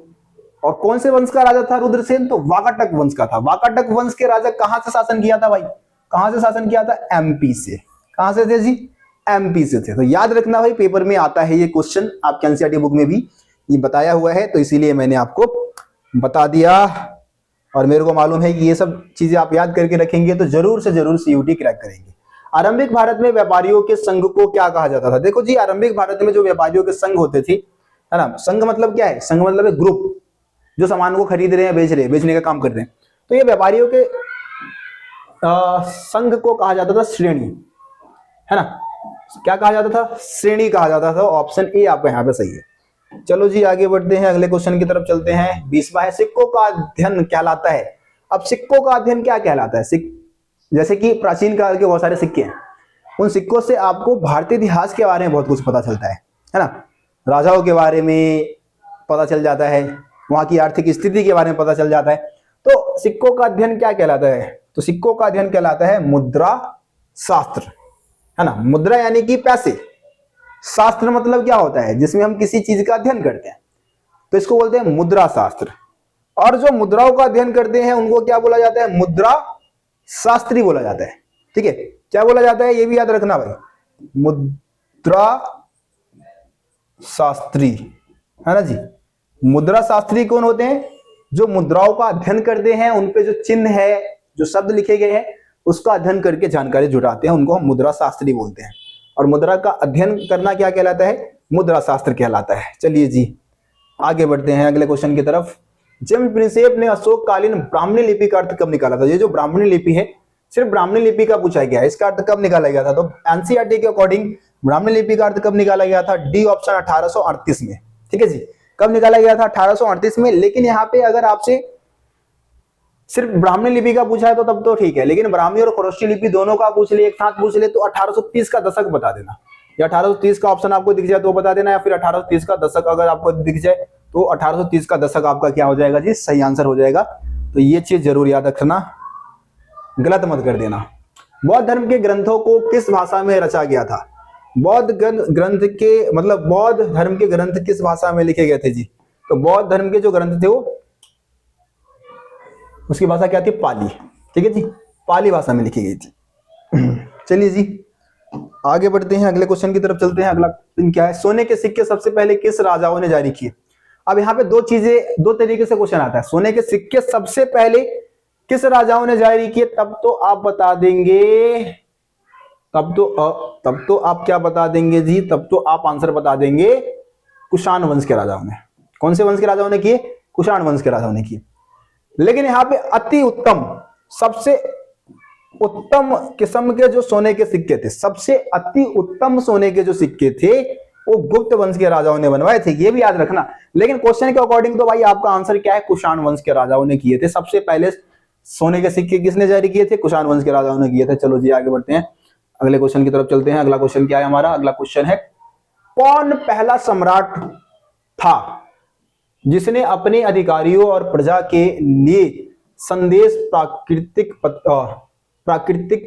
और कौन से वंश का राजा था रुद्रसेन? तो वाकाटक वंश का था। वाकाटक वंश के राजा कहां से शासन किया था भाई? कहां से शासन किया था? एमपी से। कहां से थे जी? एमपी से थे। तो याद रखना भाई, पेपर में आता है ये क्वेश्चन, आपके एनसीईआरटी बुक में भी ये बताया हुआ है, तो इसीलिए मैंने आपको बता दिया। और मेरे को मालूम है कि ये सब चीजें आप याद करके रखेंगे तो जरूर से जरूर सीयूटी क्रैक करेंगे। आरंभिक भारत में व्यापारियों के संघ को क्या कहा जाता था? देखो जी, आरंभिक भारत में जो व्यापारियों के संघ होते थे है ना। संघ मतलब क्या है? संघ मतलब है ग्रुप जो सामान को खरीद रहे हैं, बेच रहे हैं, बेचने का काम कर रहे हैं। तो ये व्यापारियों के संघ को कहा जाता था श्रेणी, है ना। क्या कहा जाता था? श्रेणी कहा जाता था। ऑप्शन ए आपका यहाँ पे सही है। चलो जी आगे बढ़ते हैं, अगले क्वेश्चन की तरफ चलते हैं। 20वां है, सिक्कों का अध्ययन कहलाता है। अब सिक्कों का अध्ययन क्या कहलाता है? जैसे कि प्राचीन काल के बहुत सारे सिक्के हैं, उन सिक्कों से आपको भारतीय इतिहास के बारे में बहुत कुछ पता चलता है ना। राजाओं के बारे में पता चल जाता है, वहां की आर्थिक स्थिति के बारे में पता चल जाता है। तो सिक्कों का अध्ययन क्या कहलाता है? तो सिक्कों का अध्ययन कहलाता है मुद्रा शास्त्र, है ना। मुद्रा यानी कि पैसे, शास्त्र मतलब क्या होता है? जिसमें हम किसी चीज का अध्ययन करते हैं, तो इसको बोलते हैं मुद्रा शास्त्र। और जो मुद्राओं का अध्ययन करते हैं उनको क्या बोला जाता है? मुद्रा शास्त्री बोला जाता है। ठीक है, क्या बोला जाता है ये भी याद रखना भाई, मुद्रा शास्त्री, है ना जी। मुद्रा शास्त्री कौन होते हैं? जो मुद्राओं का अध्ययन करते हैं, उनपे जो चिन्ह है, जो शब्द लिखे गए हैं, उसका अध्ययन करके जानकारी जुटाते हैं, उनको हम मुद्रा शास्त्री बोलते हैं। और मुद्रा का अध्ययन करना क्या कहलाता है? मुद्रा शास्त्र कहलाता है। चलिए जी आगे बढ़ते हैं अगले क्वेश्चन की तरफ। जेम्स प्रिंसेप ने अशोक कालीन ब्राह्मणी लिपि का अर्थ कब निकाला था? ये जो ब्राह्मणी लिपि है, सिर्फ ब्राह्मणी लिपि का पूछा गया है, इसका अर्थ कब निकाला गया था? तो एनसीईआरटी के अकॉर्डिंग ब्राह्मणी लिपि का अर्थ कब निकाला गया था? डी ऑप्शन 1838 में। ठीक है जी, कब निकाला गया था? 1838 में। लेकिन यहाँ पे अगर आपसे सिर्फ ब्राह्मणी लिपि का पूछा है तो तब तो ठीक है, लेकिन ब्राह्मी और खरोष्टी लिपि दोनों का पूछ ले, एक साथ पूछ ले, तो 1830 का दशक बता देना, या 1830 का ऑप्शन आपको दिख जाए तो बता देना, या फिर 1830 का दशक अगर आपको दिख जाए तो 1830 का दशक आपका क्या हो जाएगा जी? सही आंसर हो जाएगा। तो ये चीज जरूर याद रखना, गलत मत कर देना। बौद्ध धर्म के ग्रंथों को किस भाषा में रचा गया था? बौद्ध ग्रंथ के मतलब बौद्ध धर्म के ग्रंथ किस भाषा में लिखे गए थे जी? तो बौद्ध धर्म के जो ग्रंथ थे वो, उसकी भाषा क्या थी? पाली। ठीक है जी, पाली भाषा में लिखी गई थी। चलिए जी आगे बढ़ते हैं, अगले क्वेश्चन की तरफ चलते हैं। अगला क्या है? सोने के सिक्के सबसे पहले किस राजाओं ने जारी किए? अब यहाँ पे दो चीजें, दो तरीके से क्वेश्चन आता है। सोने के सिक्के सबसे पहले किस राजाओं ने जारी किए? तब तो आप बता देंगे, तब तो आप क्या बता देंगे जी? तब तो आप आंसर बता देंगे कुषाण वंश के राजाओं ने। कौन से वंश के राजाओं ने किए? कुषाण वंश के राजाओं ने किए। लेकिन यहाँ पे अति उत्तम, सबसे उत्तम किस्म के जो सोने के सिक्के थे, सबसे अति उत्तम सोने के जो सिक्के थे वो गुप्त वंश के राजाओं ने बनवाए थे, ये भी याद रखना। लेकिन क्वेश्चन के अकॉर्डिंग तो भाई आपका आंसर क्या है? कुषाण वंश के राजाओं ने किए थे। सबसे पहले सोने के सिक्के किसने जारी किए थे? कुषाण वंश के राजाओं ने किए थे। चलो जी आगे बढ़ते हैं, अगले क्वेश्चन की तरफ चलते हैं। अगला क्वेश्चन क्या है हमारा? अगला क्वेश्चन है, कौन पहला सम्राट था जिसने अपने अधिकारियों और प्रजा के लिए संदेश प्राकृतिक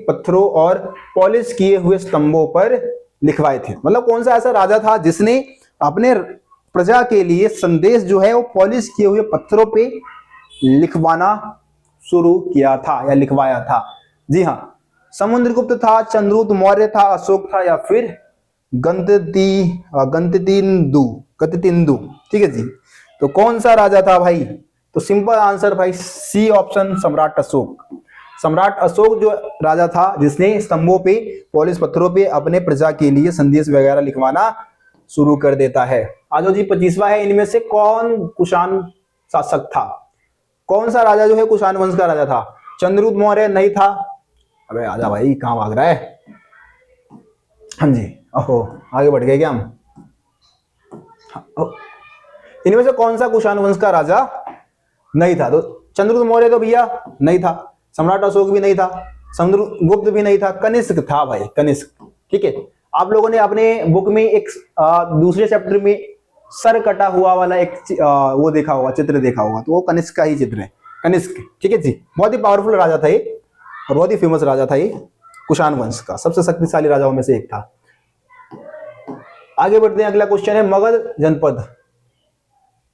पत्थरों और पॉलिश किए हुए स्तंभों पर लिखवाए थे? मतलब कौन सा ऐसा राजा था जिसने अपने प्रजा के लिए संदेश जो है वो पॉलिश किए हुए पत्थरों पे लिखवाना शुरू किया था या लिखवाया था? जी हाँ, समुद्रगुप्त था, चंद्रगुप्त मौर्य था, अशोक था, या फिर गतितिंदु। ठीक है जी, तो कौन सा राजा था भाई? तो सिंपल आंसर भाई सी ऑप्शन, सम्राट अशोक। सम्राट अशोक जो राजा था जिसने स्तंभों पे, पॉलिश पत्थरों पे अपने प्रजा के लिए संदेश वगैरह लिखवाना शुरू कर देता है। आज जी 25वां है, इनमें से कौन कुषाण शासक था? कौन सा राजा जो है कुषाण वंश का राजा था? चंद्रगुप्त मौर्य नहीं था। अबे आजा भाई, कहां भाग रहा है? हाँ जी, ओहो आगे बढ़ गए क्या हम? इनमें से कौन सा कुषाण वंश का राजा नहीं था? तो चंद्रगुप्त मौर्य तो भैया नहीं था, सम्राट अशोक भी नहीं था, समुद्रगुप्त भी नहीं था, कनिष्क था भाई, कनिष्क। ठीक है, आप लोगों ने अपने बुक में एक दूसरे चैप्टर में सर कटा हुआ वाला एक वो देखा होगा, चित्र देखा होगा, तो वो कनिष्क का ही चित्र है, कनिष्क। ठीक है जी, बहुत ही पावरफुल राजा था ये और बहुत ही फेमस राजा था ये, कुषाण वंश का सबसे शक्तिशाली राजाओं में से एक था। आगे बढ़ते हैं, अगला क्वेश्चन है, मगध जनपद।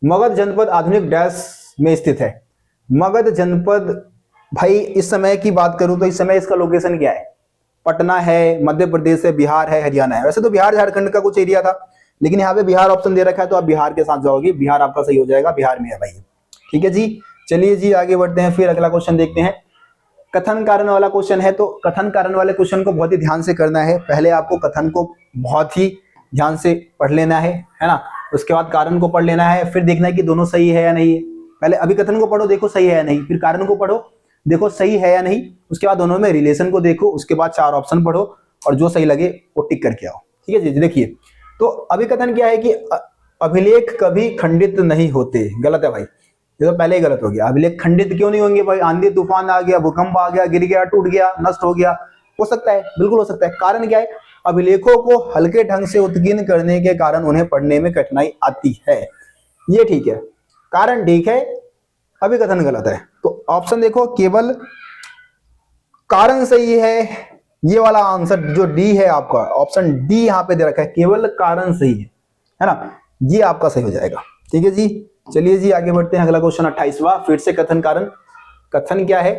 मगध जनपद आधुनिक डैश में स्थित है? मगध जनपद भाई इस समय की बात करूं तो इस समय इसका लोकेशन क्या है? पटना है, मध्य प्रदेश है, बिहार है, हरियाणा है। वैसे तो बिहार झारखंड का कुछ एरिया था, लेकिन यहाँ पे बिहार ऑप्शन दे रखा है तो आप बिहार के साथ जाओगे, बिहार आपका सही हो जाएगा, बिहार में है भाई। ठीक है जी, चलिए जी आगे बढ़ते हैं, फिर अगला क्वेश्चन देखते हैं। कथन कारण वाला क्वेश्चन है, तो कथन कारण वाले क्वेश्चन को बहुत ही ध्यान से करना है। पहले आपको कथन को बहुत ही ध्यान से पढ़ लेना है ना, उसके बाद कारण को पढ़ लेना है, फिर देखना है कि दोनों सही है या नहीं है। पहले अभिकथन को पढ़ो, देखो सही है या नहीं, फिर कारण को पढ़ो, देखो सही है या नहीं, उसके बाद दोनों में रिलेशन को देखो, उसके बाद 4 ऑप्शन पढ़ो और जो सही लगे वो टिक करके आओ। ठीक है जी। देखिए तो अभिकथन क्या है कि अभिलेख कभी खंडित नहीं होते, गलत है भाई, ये तो पहले ही गलत हो गया। अभिलेख खंडित क्यों नहीं होंगे भाई? आंधी तूफान आ गया, भूकंप आ गया, गिर गया, टूट गया, नष्ट हो गया, हो सकता है, बिल्कुल हो सकता है। कारण क्या है? अभिलेखों को हल्के ढंग से उत्कीर्ण करने के कारण उन्हें पढ़ने में कठिनाई आती है, ये ठीक है। कारण ठीक है, अभिकथन गलत है। तो ऑप्शन देखो, केवल कारण सही है, ये वाला आंसर जो डी है आपका, ऑप्शन डी यहाँ पे दे रखा है, केवल कारण सही है ना, ये आपका सही हो जाएगा। ठीक है जी, चलिए जी आगे बढ़ते हैं। अगला क्वेश्चन 28वां, फिर से कथन कारण। कथन क्या है?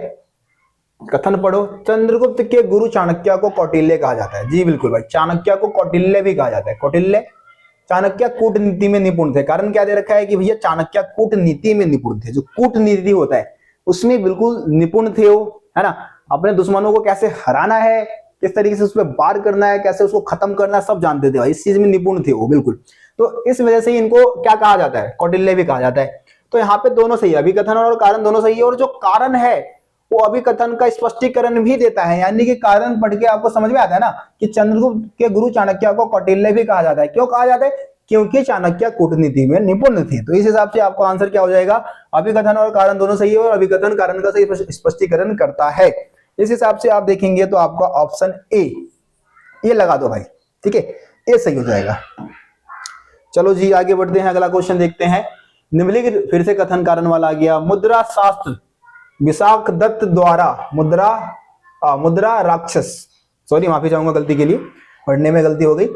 कथन पढ़ो। चंद्रगुप्त के गुरु चाणक्य को कौटिल्य कहा जाता है। जी बिल्कुल भाई, चाणक्य को कौटिल्य भी कहा जाता है। कौटिल्य, चाणक्य कूटनीति में निपुण थे। कारण क्या दे रखा है कि भैया चाणक्य कूटनीति में निपुण थे, जो कूटनीति होता है उसमें बिल्कुल निपुण थे वो, है ना। अपने दुश्मनों को कैसे हराना है, किस तरीके से उस पर वार करना है, कैसे उसको खत्म करना है, सब जानते थे भाई, इस चीज में निपुण थे वो बिल्कुल। तो इस वजह से इनको क्या कहा जाता है? कौटिल्य भी कहा जाता है। तो यहाँ पे दोनों सही है, अभिकथन और कारण दोनों सही है। और जो कारण है वो अभिकथन का स्पष्टीकरण भी देता है, यानी कि कारण पढ़ के आपको समझ में आता है ना कि चंद्रगुप्त के गुरु चाणक्य को कौटिल्य भी कहा जाता है। क्यों कहा जाता है? क्योंकि चाणक्य कूटनीति में निपुण थे। तो इस हिसाब से आपका आंसर क्या हो जाएगा? अभिकथन और कारण दोनों सही है और अभिकथन कारण का सही स्पष्टीकरण करता है। इस हिसाब से आप देखेंगे तो आपका ऑप्शन ए लगा दो भाई, ठीक है, ए सही हो जाएगा। चलो जी आगे बढ़ते हैं, अगला क्वेश्चन देखते हैं। निम्नलिखित, फिर से कथन कारण वाला आ गया। मुद्रा शास्त्र विशाख दत्त द्वारा, मुद्रा राक्षस, सॉरी माफी चाहूंगा गलती के लिए, पढ़ने में गलती हो गई।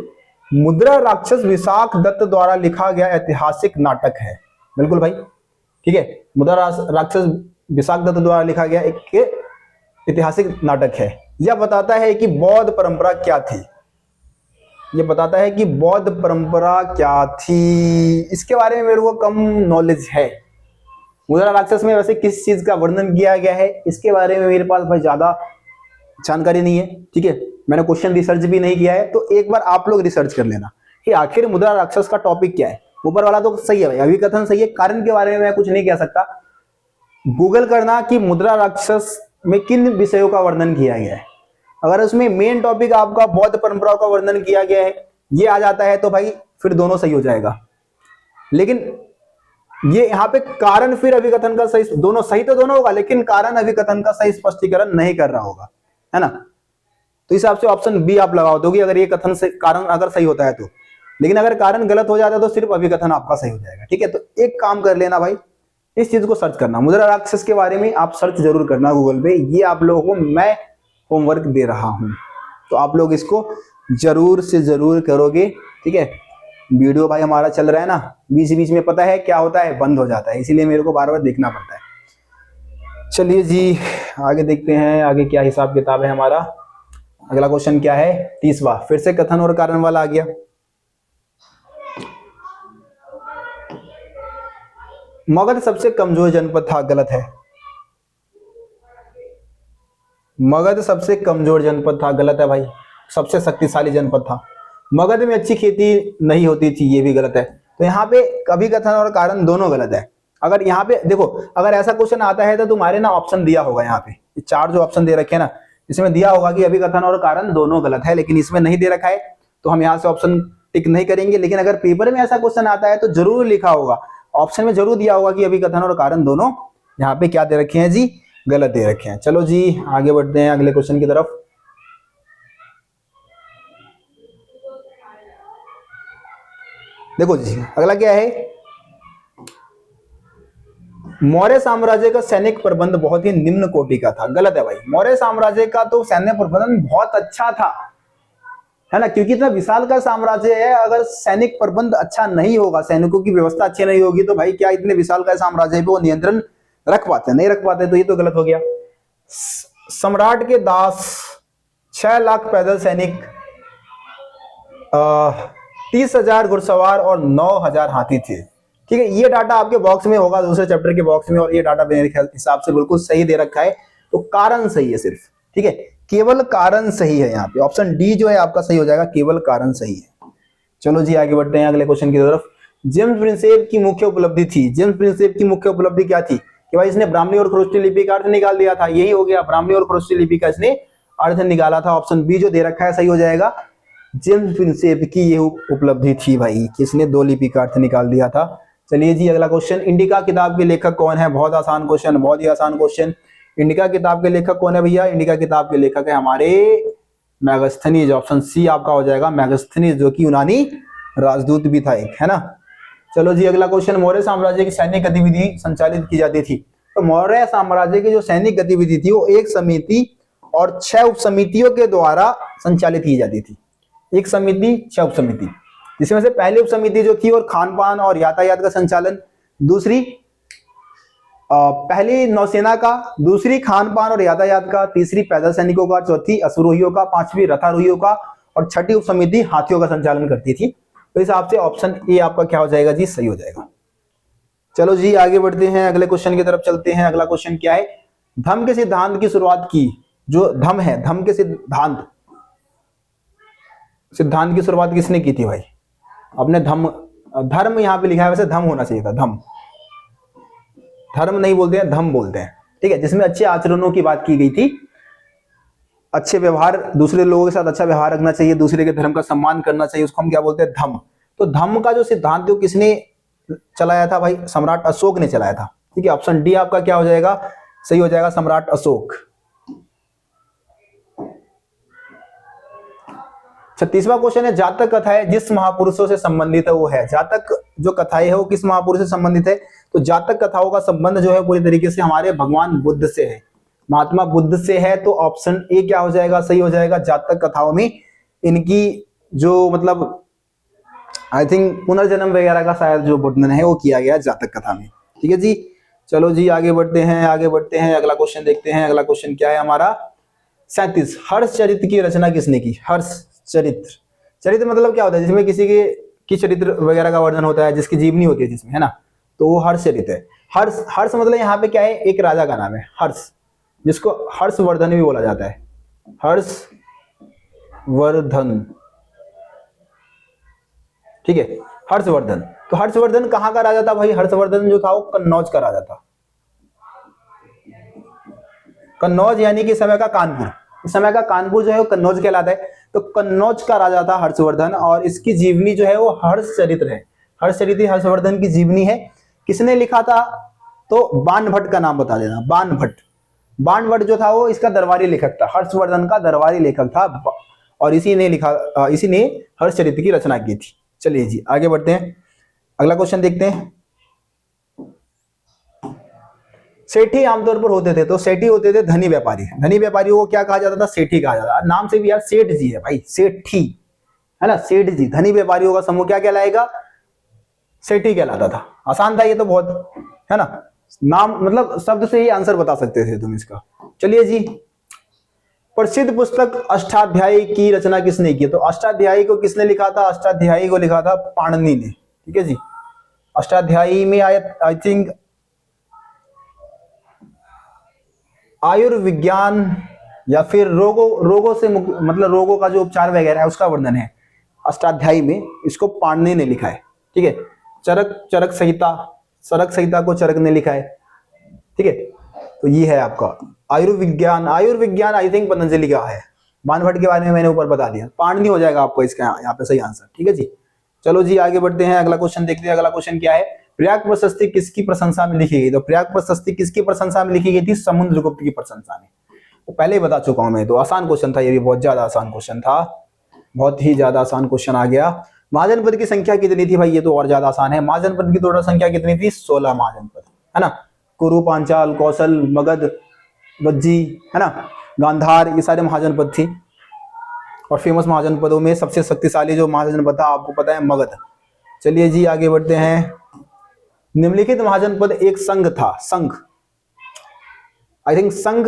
मुद्रा राक्षस विशाख दत्त द्वारा लिखा गया ऐतिहासिक नाटक है। बिल्कुल भाई, ठीक है, मुद्रा राक्षस विशाख दत्त द्वारा लिखा गया एक ऐतिहासिक नाटक है। यह बताता है कि बौद्ध परंपरा क्या थी। यह बताता है कि बौद्ध परंपरा क्या थी, इसके बारे में मेरे को कम नॉलेज है। मुद्रा राक्षस में वैसे किस चीज का वर्णन किया गया है, इसके बारे में मेरे पास भाई ज्यादा जानकारी नहीं है। ठीक है, मैंने क्वेश्चन रिसर्च भी नहीं किया है, तो एक बार आप लोग रिसर्च कर लेना कि आखिर मुद्रा राक्षस का टॉपिक क्या है। ऊपर वाला तो सही है भाई, अभिकथन सही है, कारण के बारे में मैं कुछ नहीं कह सकता। गूगल करना कि मुद्रा राक्षस में किन विषयों का वर्णन किया गया है। अगर उसमें मेन टॉपिक आपका बौद्ध परंपराओं का वर्णन किया गया है, ये आ जाता है तो भाई फिर दोनों सही हो जाएगा। लेकिन ये यहाँ पे कारण फिर अभिकथन का सही, दोनों सही तो दोनों होगा, लेकिन कारण अभिकथन का सही स्पष्टीकरण नहीं कर रहा होगा, है ना। तो इस हिसाब से ऑप्शन बी आप लगाओ दोगे अगर ये कथन से कारण अगर सही होता है तो। लेकिन अगर कारण गलत हो जाता है तो सिर्फ अभिकथन आपका सही हो जाएगा। ठीक है, तो एक काम कर लेना भाई, इस चीज को सर्च करना, मुद्रा राक्षस के बारे में आप सर्च जरूर करना गूगल पे। ये आप लोगों को मैं होमवर्क दे रहा हूं, तो आप लोग इसको जरूर से जरूर करोगे। ठीक है, वीडियो भाई हमारा चल रहा है ना, बीच बीच में पता है क्या होता है, बंद हो जाता है, इसीलिए मेरे को बार बार देखना पड़ता है। चलिए जी आगे देखते हैं, आगे क्या हिसाब किताब है हमारा। अगला क्वेश्चन क्या है? 30वां, फिर से कथन और कारण वाला आ गया। मगध सबसे कमजोर जनपद था, गलत है। मगध सबसे कमजोर जनपद था, गलत है भाई, सबसे शक्तिशाली जनपद था। मगध में अच्छी खेती नहीं होती थी, ये भी गलत है। तो यहाँ पे अभिकथन और कारण दोनों गलत है। अगर यहाँ पे देखो, अगर ऐसा क्वेश्चन आता है तो तुम्हारे ना ऑप्शन दिया होगा, यहाँ पे 4 जो ऑप्शन दे रखे हैं ना, इसमें दिया होगा कि अभिकथन और कारण दोनों गलत है, लेकिन इसमें नहीं दे रखा है, तो हम यहाँ से ऑप्शन टिक नहीं करेंगे। लेकिन अगर पेपर में ऐसा क्वेश्चन आता है तो जरूर लिखा होगा, ऑप्शन में जरूर दिया होगा कि अभिकथन और कारण दोनों यहाँ पे क्या दे रखे हैं जी, गलत दे रखे हैं। चलो जी आगे बढ़ते हैं अगले क्वेश्चन की तरफ। देखो जी अगला क्या है? मौर्य साम्राज्य का सैनिक प्रबंध बहुत ही निम्न कोटि का था, गलत है भाई। मौर्य साम्राज्य का तो सैन्य प्रबंधन बहुत अच्छा था, है ना, क्योंकि इतना विशाल का साम्राज्य है। अगर सैनिक प्रबंध अच्छा नहीं होगा, सैनिकों की व्यवस्था अच्छी नहीं होगी, तो भाई क्या इतने विशाल का साम्राज्य पे वो नियंत्रण रख पाते? नहीं रख पाते, तो ये तो गलत हो गया। सम्राट के दास 6 लाख पैदल सैनिक, 30,000 घुड़सवार और 9,000 हाथी थे। ठीक है, ये डाटा आपके बॉक्स में होगा, दूसरे चैप्टर के बॉक्स में, और ये डाटा मेरे हिसाब से बिल्कुल सही दे रखा है। तो कारण सही है सिर्फ, ठीक है, केवल कारण सही है। यहाँ पे ऑप्शन डी जो है आपका सही हो जाएगा, केवल कारण सही है। चलो जी आगे बढ़ते हैं अगले क्वेश्चन की तरफ। जेम्स प्रिंसेप की मुख्य उपलब्धि थी? जेम्स प्रिंसेप की मुख्य उपलब्धि क्या थी? कि भाई इसने ब्राह्मणी और खरोष्टी लिपि का अर्थ निकाल दिया था, यही हो गया, ब्राह्मणी और खरोष्टी लिपि का इसने अर्थ निकाला था। ऑप्शन बी जो दे रखा है सही हो जाएगा। जेम्स प्रिंसेप की ये उपलब्धि थी भाई, किसने 2 लिपि का अर्थ निकाल दिया था। चलिए जी अगला क्वेश्चन, इंडिका किताब के लेखक कौन है? बहुत आसान क्वेश्चन, बहुत ही आसान क्वेश्चन। इंडिका किताब के लेखक कौन है भैया? इंडिका किताब के लेखक है हमारे मैगस्थनीज। ऑप्शन सी आपका हो जाएगा मैगस्थनीज, जो कि यूनानी राजदूत भी था एक, है ना। चलो जी अगला क्वेश्चन, मौर्य साम्राज्य की सैनिक गतिविधि संचालित की जाती थी। तो मौर्य साम्राज्य की जो सैनिक गतिविधि थी वो एक समिति और 6 उप समितियों के द्वारा संचालित की जाती थी। एक समिति 6 उप समिति, जिसमें से पहली उप समिति जो थी और खान पान और यातायात का संचालन, दूसरी पहली नौसेना का, दूसरी खान पान और यातायात का, तीसरी पैदल सैनिकों का, चौथी अश्वरोहियों का, पांचवी रथारोहियों का और छठी उप समिति हाथियों का संचालन करती थी। तो इस हिसाब से ऑप्शन ए आपका क्या हो जाएगा जी? सही हो जाएगा। चलो जी आगे बढ़ते हैं, अगले क्वेश्चन की तरफ चलते हैं। अगला क्वेश्चन क्या है? धम्म के सिद्धांत की शुरुआत की, जो धम्म है, धम्म के सिद्धांत की शुरुआत किसने की थी भाई? अपने धम्म, धर्म यहां पे लिखा है, वैसे धम्म होना चाहिए था, धम्म, धर्म नहीं बोलते हैं, धम्म बोलते हैं, ठीक है। जिसमें अच्छे आचरणों की बात की गई थी, अच्छे व्यवहार, दूसरे लोगों के साथ अच्छा व्यवहार रखना चाहिए, दूसरे के धर्म का सम्मान करना चाहिए, उसको हम क्या बोलते हैं? धम्म। तो धम्म का जो सिद्धांत है वो किसने चलाया था भाई? सम्राट अशोक ने चलाया था, ठीक है। ऑप्शन डी आपका क्या हो जाएगा? सही हो जाएगा, सम्राट अशोक। 36वां क्वेश्चन है, जातक कथाएं जिस महापुरुषों से संबंधित है वो है। जातक जो कथाएं है वो किस महापुरुष से संबंधित है? तो जातक कथाओं का संबंध जो है पूरी तरीके से हमारे भगवान बुद्ध से है, महात्मा बुद्ध से है। तो ऑप्शन ए क्या हो जाएगा? सही हो जाएगा। जातक कथाओं में इनकी जो मतलब आई थिंक पुनर्जन्म वगैरह का शायद जो वर्णन है वो किया गया जातक कथा में, ठीक है जी। चलो जी आगे बढ़ते हैं, आगे बढ़ते हैं, अगला क्वेश्चन देखते हैं। अगला क्वेश्चन क्या है हमारा? 37, हर्ष चरित्र की रचना किसने की? हर्ष चरित्र, चरित्र मतलब क्या होता है? जिसमें किसी की चरित्र वगैरह का वर्णन होता है, जिसकी जीवनी होती है जिसमें, है ना, तो वो हर्ष चरित्र है। हर्ष, हर्ष मतलब यहाँ पे क्या है? एक राजा का नाम है हर्ष, जिसको हर्षवर्धन भी बोला जाता है, हर्षवर्धन, ठीक है, हर्षवर्धन। तो हर्षवर्धन कहाँ का राजा था भाई? हर्षवर्धन जो था वो कन्नौज का राजा था। कन्नौज यानी कि समय का कानपुर, इस समय का कानपुर जो है वो कन्नौज कहलाता है। तो कन्नौज का राजा था हर्षवर्धन, और इसकी जीवनी जो है वो हर्षचरित्र है। हर्षचरित्र हर्षवर्धन की जीवनी है। किसने लिखा था? तो बाणभट्ट का नाम बता देना, बाणभट्ट। बाणभट्ट जो था वो इसका दरबारी लेखक था, हर्षवर्धन का दरबारी लेखक था, और इसी ने लिखा, इसी ने हर्षचरित्र की रचना की थी। चलिए जी आगे बढ़ते हैं, अगला क्वेश्चन देखते हैं। सेठी आमतौर पर होते थे, तो सेठी होते थे धनी व्यापारी। धनी व्यापारियों को क्या कहा जाता था? सेठी कहा जाता था। नाम से भी यार सेठ जी है भाई, सेठी है ना, सेठ जी। धनी व्यापारियों का समूह क्या कहलाएगा? सेठी कहलाता था। आसान था ये तो बहुत, है ना। नाम मतलब शब्द से ही आंसर बता सकते थे तुम इसका। चलिए जी, प्रसिद्ध पुस्तक अष्टाध्यायी की रचना किसने की? तो अष्टाध्यायी को किसने लिखा था? अष्टाध्यायी को लिखा था पाणिनि ने, ठीक है जी। अष्टाध्यायी में आई थिंक आयुर्विज्ञान या फिर रोगों से मतलब रोगों का जो उपचार वगैरह है उसका वर्णन है अष्टाध्यायी में, इसको पाणिनि ने लिखा है, ठीक है। चरक संहिता को चरक ने लिखा है, ठीक है। तो ये है आपका आयुर्विज्ञान आई थिंक पतंजलि का है। बाणभट्ट के बारे में मैंने ऊपर बता दिया, पाणिनि हो जाएगा आपको इसका यहाँ पे सही आंसर, ठीक है जी। चलो जी आगे बढ़ते हैं, अगला क्वेश्चन देखते हैं। अगला क्वेश्चन क्या है? प्रयाग प्रशस्ति किसकी प्रशंसा में लिखी गई? तो प्रयाग प्रशस्ति किसकी प्रशंसा में लिखी गई थी? समुद्रगुप्त की प्रशंसा में। तो पहले ही बता चुका हूं मैं, तो आसान क्वेश्चन था ये भी, बहुत ज्यादा आसान क्वेश्चन था, बहुत ही ज्यादा आसान क्वेश्चन आ गया। महाजनपद की संख्या कितनी थी भाई? ये तो और ज्यादा आसान है। महाजनपद की टोटल संख्या कितनी थी? 16 महाजनपद, है ना। कुरु, पांचाल, कौशल, मगध, वज्जी, है ना, गांधार, ये सारे महाजनपद थी। और फेमस महाजनपदों में सबसे शक्तिशाली जो महाजनपद था आपको पता है, मगध। चलिए जी आगे बढ़ते हैं। निम्नलिखित महाजनपद एक संघ था, संघ आई थिंक संघ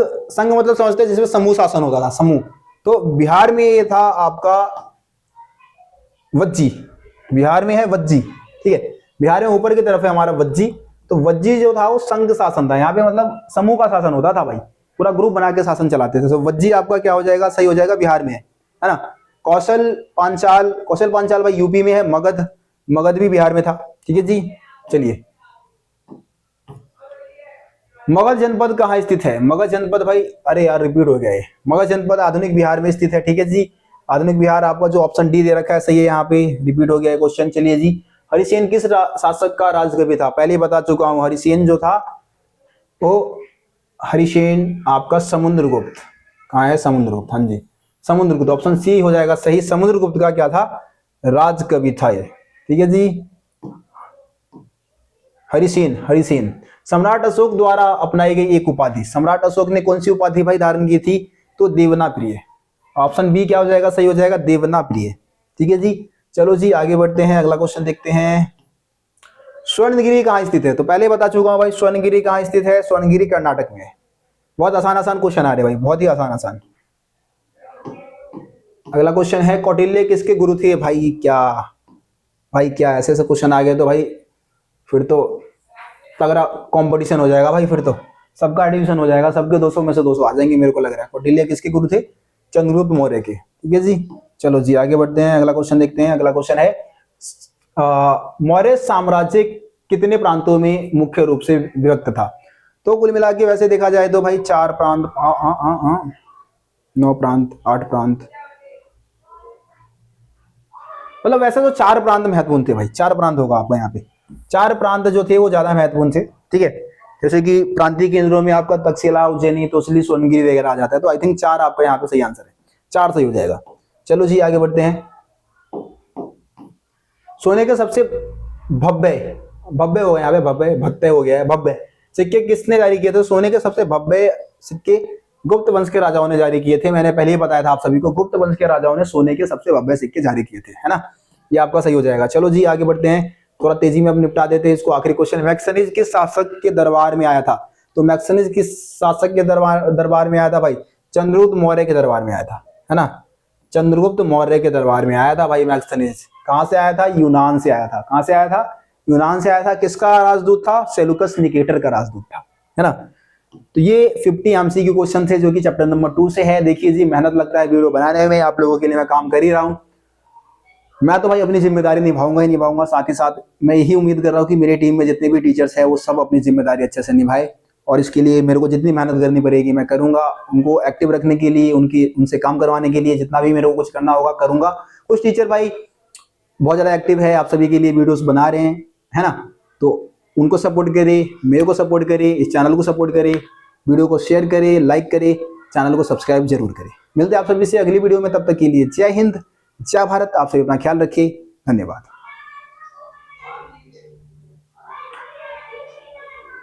मतलब समझते हैं जिसमें समूह शासन होता था, समूह। तो बिहार में ये था आपका वज्जी, बिहार में है वज्जी, ठीक है। बिहार में ऊपर की तरफ है हमारा वज्जी। तो वज्जी जो था वो संघ शासन था, यहाँ पे मतलब समूह का शासन होता था भाई, पूरा ग्रुप बना के शासन चलाते थे। तो वज्जी आपका क्या हो जाएगा? सही हो जाएगा, बिहार में है ना। कौशल पांचाल भाई यूपी में है। मगध भी बिहार में था, ठीक है जी। चलिए, मगध जनपद कहाँ स्थित है? मगध जनपद भाई, अरे यार रिपीट हो गया है। मगध जनपद आधुनिक बिहार में स्थित है। ठीक है जी, आधुनिक बिहार आपका जो ऑप्शन डी दे रखा है सही है, यहाँ पे रिपीट हो गया है क्वेश्चन। चलिए जी, हरिसेन किस शासक का राजकवि था? पहले ही बता चुका हूँ, हरिसेन जो था वो हरिसेन आपका समुद्रगुप्त। कहाँ है? समुद्रगुप्त, हाँ जी समुद्रगुप्त, ऑप्शन सी हो जाएगा सही। समुद्रगुप्त का क्या था? राजकवि था ये। ठीक है जी, हरिसेन, हरिसेन। सम्राट अशोक द्वारा अपनाई गई एक उपाधि, सम्राट अशोक ने कौन सी उपाधि भाई धारण की थी? तो देवना प्रिय। ऑप्शन बी क्या हो जाएगा? सही हो जाएगा, देवना प्रिय। ठीक है जी, चलो जी आगे बढ़ते हैं, अगला क्वेश्चन देखते हैं। स्वर्णगिरी कहाँ स्थित है? तो पहले बता चुका हूं भाई, स्वर्णगिरी कहाँ स्थित है? स्वर्णगिरी कर्नाटक में है। बहुत आसान आसान क्वेश्चन आ रहे भाई, बहुत ही आसान आसान। अगला क्वेश्चन है, कौटिल्य किसके गुरु थे? भाई क्या, भाई क्या ऐसे ऐसे क्वेश्चन आ गए तो भाई फिर तो तगड़ा कंपटीशन हो जाएगा भाई, फिर तो सबका एडिशन हो जाएगा, सबके 200 में से 200 आ जाएंगे मेरे को लग रहा है। कौटिल्य किसके गुरु थे? चंद्रगुप्त मौर्य के। ठीक है जी, चलो जी आगे बढ़ते हैं, अगला क्वेश्चन देखते हैं। अगला क्वेश्चन है, मौर्य साम्राज्य कितने प्रांतों में मुख्य रूप से विभक्त था? तो कुल मिला के वैसे देखा जाए तो भाई 4 प्रांत, 9 प्रांत, 8 प्रांत, मतलब वैसे तो 4 प्रांत महत्वपूर्ण थे भाई, 4 प्रांत होगा आपका यहाँ पे। 4 प्रांत जो थे वो ज्यादा महत्वपूर्ण थे। ठीक है, जैसे कि प्रांतीय केंद्रों में आपका तक्षशिला, उज्जैनी, तोसली, सोनगिरी वगैरह आ जाता है, तो आई थिंक 4 आपका यहाँ पे सही आंसर है, 4 सही हो जाएगा। चलो जी आगे बढ़ते हैं। सोने के सबसे भव्य, भव्य हो गया यहाँ पे, भव्य भत्ते हो गया है, भव्य सिक्के किसने जारी किए थे? सोने के सबसे भव्य सिक्के गुप्त वंश के राजाओं ने जारी किए थे। मैंने पहले ही बताया था आप सभी को, गुप्त वंश के राजाओं ने सोने के सबसे भव्य सिक्के जारी किए थे, है ना। ये आपका सही हो जाएगा। चलो जी आगे बढ़ते हैं, थोड़ा तेजी में अब निपटा देते हैं इसको। आखिरी क्वेश्चन, मैक्सनीज किस शासक के दरबार में आया था? तो मैक्सनीज किस शासक के दरबार में आया था भाई? चंद्रगुप्त मौर्य के दरबार में आया था, है ना। चंद्रगुप्त मौर्य के दरबार में आया था भाई मैक्सनीज। कहां से आया था? यूनान से आया था। कहां से आया था? यूनान से आया था। किसका राजदूत था? सेलुकस निकेटर का राजदूत था, है ना। तो ये 50 एमसीक्यू क्वेश्चन थे जो कि चैप्टर नंबर 2 से है। देखिए जी, मेहनत लगता है वीडियो बनाने में, आप लोगों के लिए मैं काम कर ही रहा हूं। मैं तो भाई अपनी जिम्मेदारी निभाऊंगा ही निभाऊंगा, साथ ही साथ मैं यही उम्मीद कर रहा हूँ कि मेरी टीम में जितने भी टीचर्स हैं वो सब अपनी जिम्मेदारी अच्छे से निभाए, और इसके लिए मेरे को जितनी मेहनत करनी पड़ेगी मैं करूंगा। उनको एक्टिव रखने के लिए, उनसे काम करवाने के लिए जितना भी मेरे को कुछ करना होगा करूंगा। कुछ टीचर भाई बहुत ज्यादा एक्टिव है, आप सभी के लिए वीडियोस बना रहे हैं, है ना। तो उनको सपोर्ट करें, मेरे को सपोर्ट करें, इस चैनल को सपोर्ट करें, वीडियो को शेयर करें, लाइक करें, चैनल को सब्सक्राइब जरूर करें। मिलते हैं आप सभी से अगली वीडियो में, तब तक के लिए जय हिंद, जय भारत। आप सभी अपना ख्याल रखिए, धन्यवाद।